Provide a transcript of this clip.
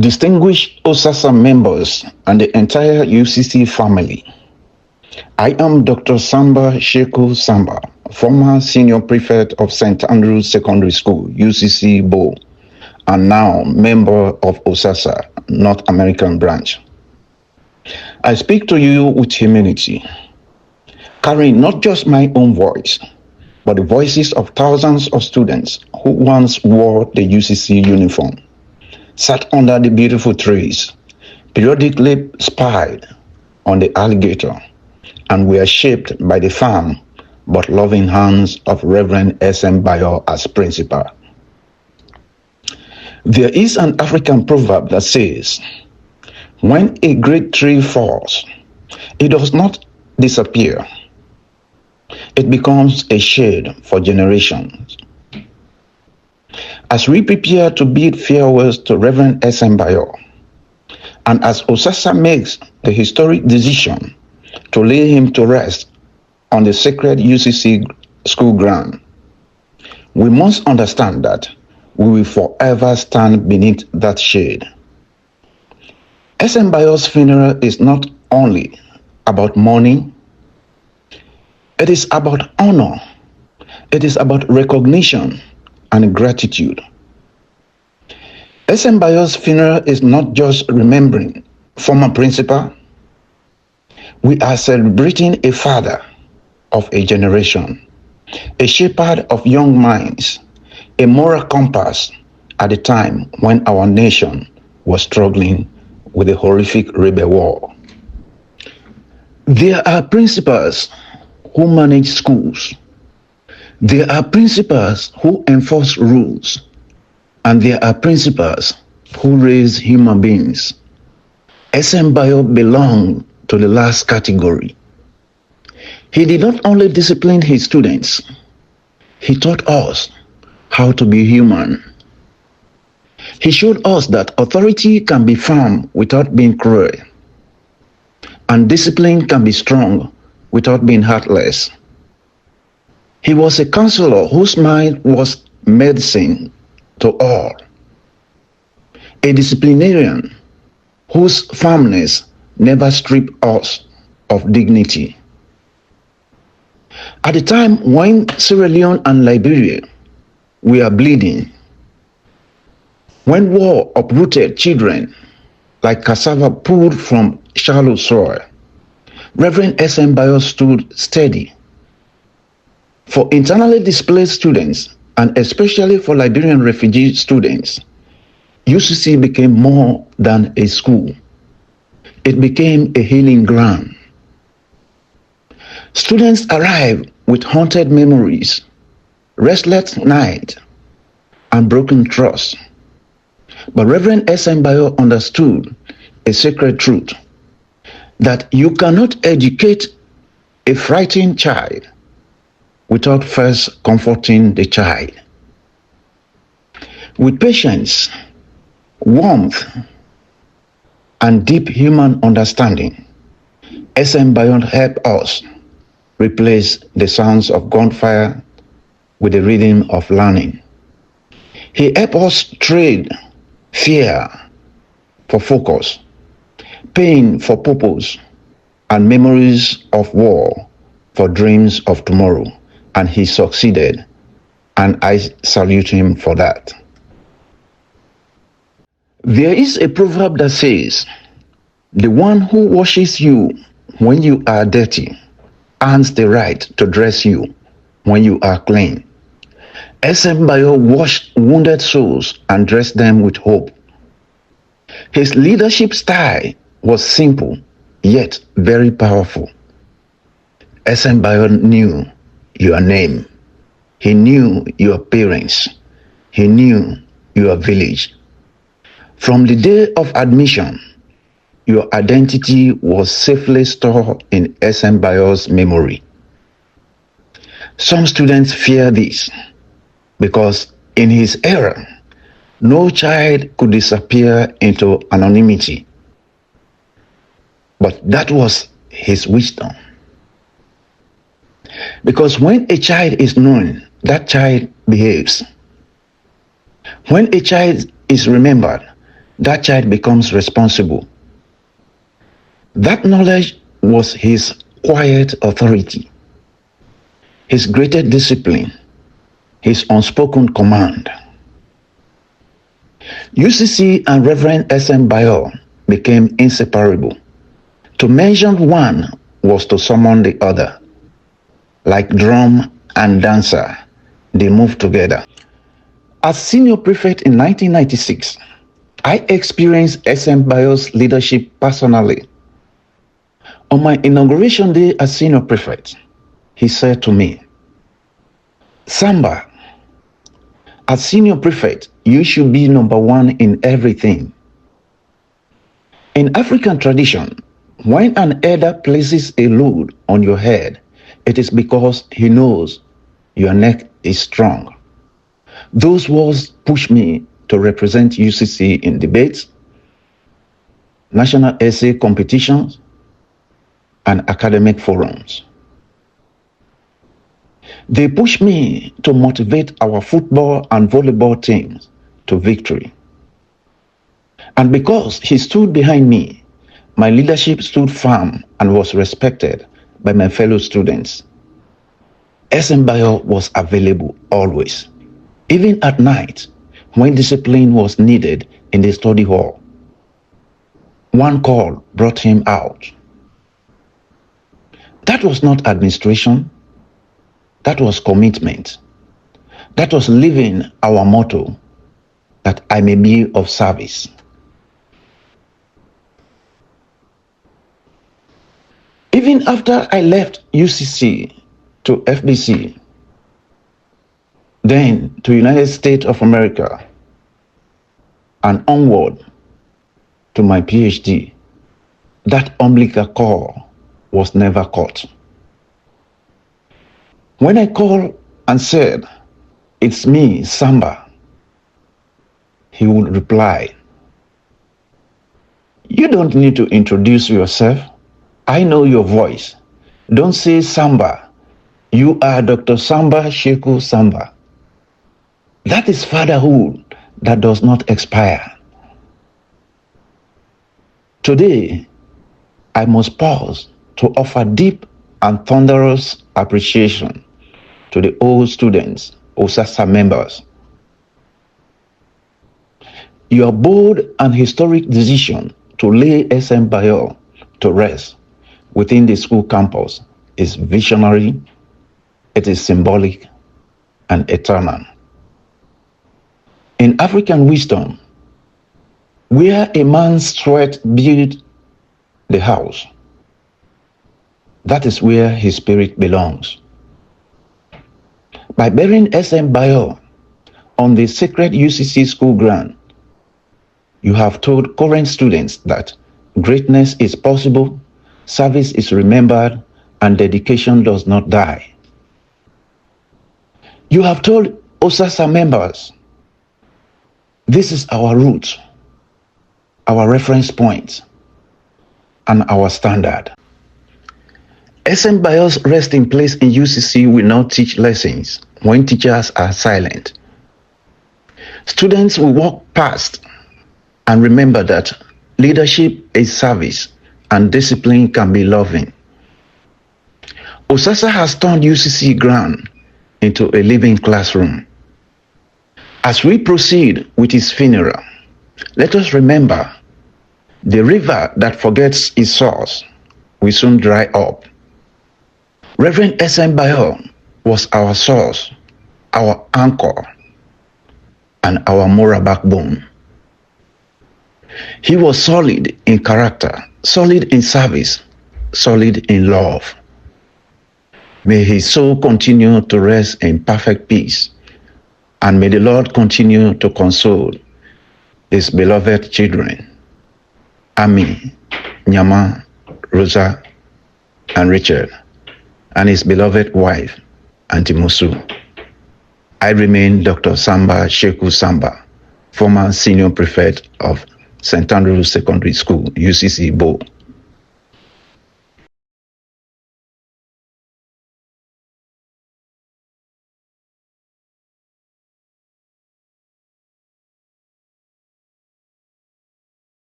Distinguished OSASA members and the entire UCC family, I am Dr. Samba Sheku-Samba, former senior prefect of St. Andrew's Secondary School, UCC Bayoh, and now member of OSASA, North American branch. I speak to you with humility, carrying not just my own voice, but the voices of thousands of students who once wore the UCC uniform, sat under the beautiful trees, periodically spied on the alligator, and were shaped by the firm but loving hands of Reverend S.M. Bayoh as principal. There is an African proverb that says, when a great tree falls, it does not disappear. It becomes a shade for generations. As we prepare to bid farewells to Reverend S.M. Bayoh, and as OSASA makes the historic decision to lay him to rest on the sacred UCC school ground, we must understand that we will forever stand beneath that shade. S.M. Bayoh's funeral is not only about mourning, it is about honor, it is about recognition and gratitude. S.M. Bayoh's funeral is not just remembering former principal. We are celebrating a father of a generation, a shepherd of young minds, a moral compass at a time when our nation was struggling with a horrific rebel war. There are principals who manage schools. There are principals who enforce rules. And there are principals who raise human beings. S.M. Bayoh belonged to the last category. He did not only discipline his students, he taught us how to be human. He showed us that authority can be firm without being cruel, and discipline can be strong without being heartless. He was a counselor whose mind was medicine to all, a disciplinarian whose firmness never stripped us of dignity. At the time when Sierra Leone and Liberia were bleeding, when war uprooted children like cassava pulled from shallow soil, Reverend S.M. Bayoh stood steady. For internally displaced students, and especially for Liberian refugee students, UCC became more than a school. It became a healing ground. Students arrived with haunted memories, restless nights, and broken trust. But Reverend S.M. Bayoh understood a sacred truth, that you cannot educate a frightened child without first comforting the child. With patience, warmth, and deep human understanding, S.M. Bayoh helped us replace the sounds of gunfire with the rhythm of learning. He helped us trade fear for focus, pain for purpose, and memories of war for dreams of tomorrow. And he succeeded, and I salute him for that. There is a proverb that says, the one who washes you when you are dirty earns the right to dress you when you are clean. S.M. Bayoh washed wounded souls and dressed them with hope. His leadership style was simple, yet very powerful. S.M. Bayoh knew your name. He knew your parents. He knew your village. From the day of admission, your identity was safely stored in S.M. Bayoh's memory. Some students fear this because in his era, no child could disappear into anonymity. But that was his wisdom. Because when a child is known, that child behaves. When a child is remembered, that child becomes responsible. That knowledge was his quiet authority, his greatest discipline, his unspoken command. UCC and Reverend S.M. Bayoh became inseparable. To mention one was to summon the other. Like drum and dancer, they moved together. As senior prefect in 1996, I experienced S.M. Bayoh's leadership personally. On my inauguration day as senior prefect, he said to me, "Samba, as senior prefect, you should be number one in everything." In African tradition, when an elder places a load on your head, it is because he knows your neck is strong. Those words push me to represent UCC in debates, national essay competitions, and academic forums. They push me to motivate our football and volleyball teams to victory. And because he stood behind me, my leadership stood firm and was respected by my fellow students. S.M. Bayoh was available always, even at night when discipline was needed in the study hall. One call brought him out. That was not administration. That was commitment. That was living our motto, that I may be of service. Even after I left UCC to FBC, then to United States of America, and onward to my PhD, that umbilical cord was never cut. When I called and said, "It's me, Samba," he would reply, "You don't need to introduce yourself. I know your voice. Don't say Samba. You are Dr. Samba Sheku-Samba." That is fatherhood that does not expire. Today, I must pause to offer deep and thunderous appreciation to the old students, OSASA members. Your bold and historic decision to lay S.M. Bayoh to rest within the school campus is visionary, it is symbolic, and eternal. In African wisdom, where a man's sweat builds the house, that is where his spirit belongs. By burying S.M. Bayoh on the sacred UCC school ground, you have told current students that greatness is possible, service is remembered, and dedication does not die. You have told OSASA members, this is our root, our reference point, and our standard. S.M. Bayoh's resting place in UCC will now teach lessons when teachers are silent. Students will walk past and remember that leadership is service and discipline can be loving. OSASA has turned UCC ground into a living classroom. As we proceed with his funeral, let us remember the river that forgets its source will soon dry up. Reverend S.M. Bayoh was our source, our anchor, and our moral backbone. He was solid in character, solid in service, solid in love. May his soul continue to rest in perfect peace, and may the Lord continue to console his beloved children, Ami, Nyama, Rosa, and Richard, and his beloved wife, Auntie Musu. I remain Dr. Samba Sheku-Samba, former senior prefect of St. Andrew's Secondary School, UCC Bayoh.